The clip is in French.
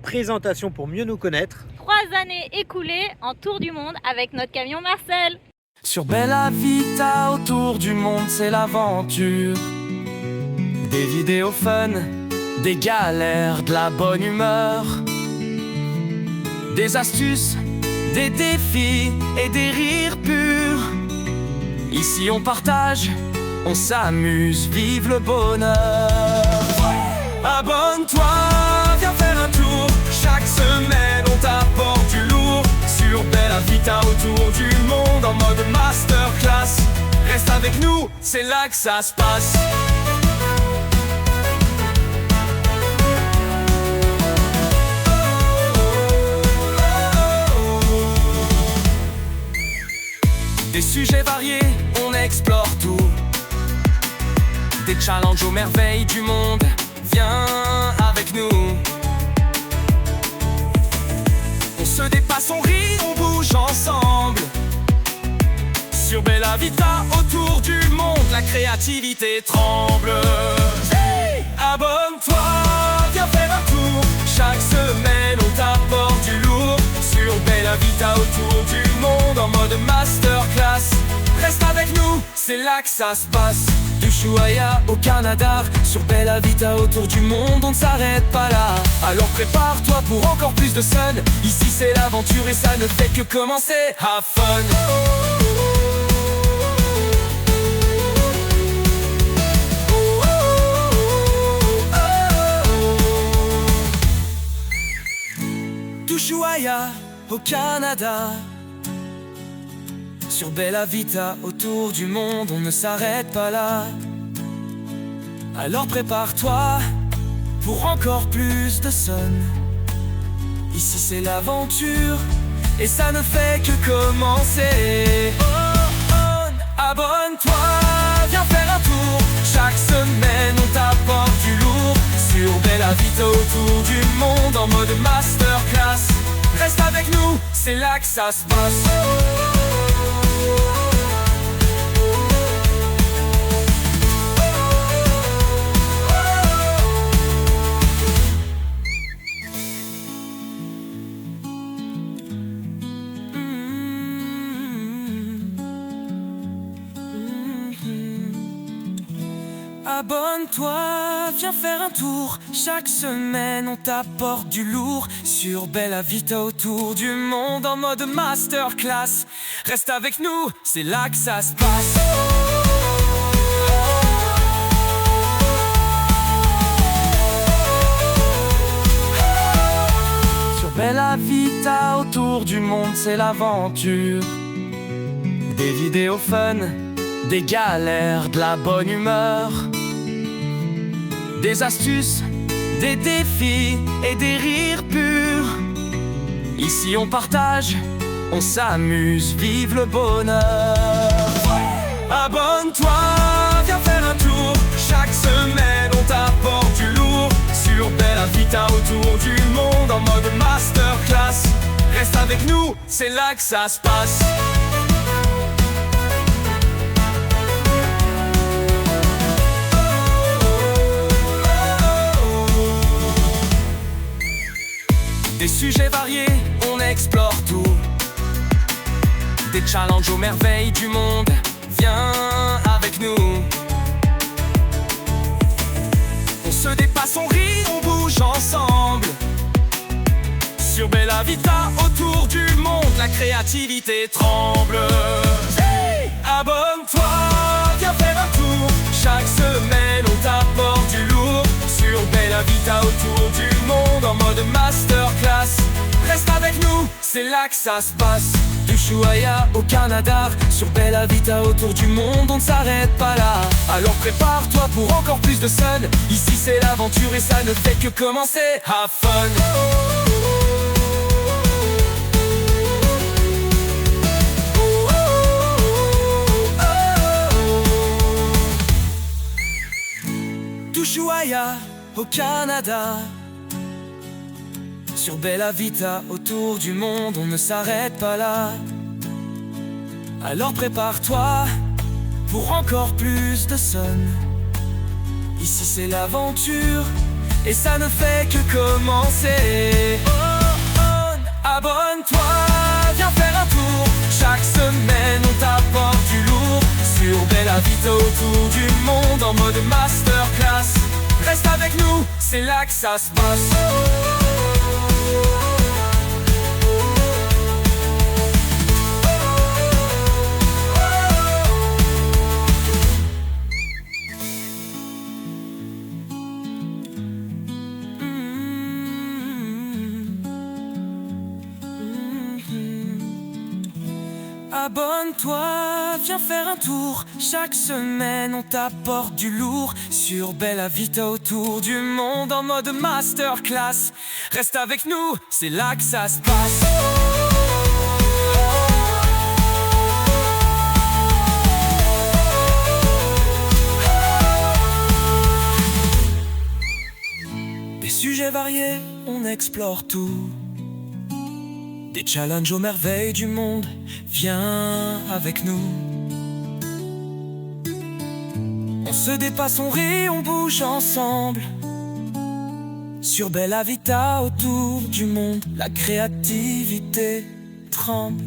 Présentation pour mieux nous connaître. 3 années écoulées en tour du monde avec notre camion Marcel. Sur Bella Vita, autour du monde, c'est l'aventure. Des vidéos fun, des galères, de la bonne humeur. Des astuces, des défis et des rires purs. Ici on partage, on s'amuse, vive le bonheur. Abonne-toi, viens faire un tour. Chaque semaine on t'apporte du lourd. Sur Bella Vita, autour du monde en mode masterclass. Reste avec nous, c'est là que ça se passe. Des sujets variés, on explore tout. Des challenges aux merveilles du monde. Viens avec nous. On se dépasse, on rit, on bouge ensemble. Sur Bella Vita, autour du monde, la créativité tremble. Hey, abonne-toi, viens faire un tour. Chaque semaine, on t'apporte du lourd. Sur Bella Vita, autour du monde, en mode masterclass. Reste avec nous, c'est là que ça se passe. Du Ushuaïa au Canada, sur Bella Vita, autour du monde, on ne s'arrête pas là. Alors prépare-toi pour encore plus de sun. Ici c'est l'aventure et ça ne fait que commencer. Have fun. Du Ushuaïa au Canada, sur Bella Vita, autour du monde, on ne s'arrête pas là. Alors prépare-toi pour encore plus de sun. Ici c'est l'aventure et ça ne fait que commencer. Abonne-toi, viens faire un tour. Chaque semaine on t'apporte du lourd. Sur Bella Vita, autour du monde, en mode masterclass. Reste avec nous, c'est là que ça se passe. Abonne-toi, viens faire un tour. Chaque semaine on t'apporte du lourd. Sur Bella Vita, autour du monde, en mode masterclass. Reste avec nous, c'est là que ça se passe. Sur Bella Vita, autour du monde, c'est l'aventure. Des vidéos fun, des galères, de la bonne humeur. Des astuces, des défis et des rires purs. Ici on partage, on s'amuse, vive le bonheur. Abonne-toi, viens faire un tour. Chaque semaine on t'apporte du lourd. Sur Bella Vita, autour du monde, en mode masterclass. Reste avec nous, c'est là que ça se passe. Des sujets variés, on explore tout. Des challenges aux merveilles du monde. Viens avec nous. On se dépasse, on rit, on bouge ensemble. Sur Bella Vita, autour du monde, la créativité tremble. Hey, abonne-toi, viens faire un tour. Chaque semaine on t'apporte du lourd. Sur Bella Vita, autour du monde, en mode masterclass. Reste avec nous, c'est là que ça se passe. Du Ushuaïa au Canada, sur Bella Vita, autour du monde, on ne s'arrête pas là. Alors prépare-toi pour encore plus de sun. Ici c'est l'aventure et ça ne fait que commencer. Have fun. Du Ushuaïa au Canada, sur Bella Vita, autour du monde, on ne s'arrête pas là. Alors prépare-toi pour encore plus de sun. Ici c'est l'aventure et ça ne fait que commencer. Abonne-toi, viens faire un tour. Chaque semaine on t'apporte du lourd. Sur Bella Vita autour du monde en mode masterclass. Reste avec nous, c'est là que ça se passe. Abonne-toi, viens faire un tour. Chaque semaine on t'apporte du lourd. Sur Bella Vita autour du monde en mode masterclass. Reste avec nous, c'est là que ça se passe. Des sujets variés, on explore tout. Des challenges aux merveilles du monde, viens avec nous. On se dépasse, on rit, on bouge ensemble. Sur Bella Vita autour du monde, la créativité tremble.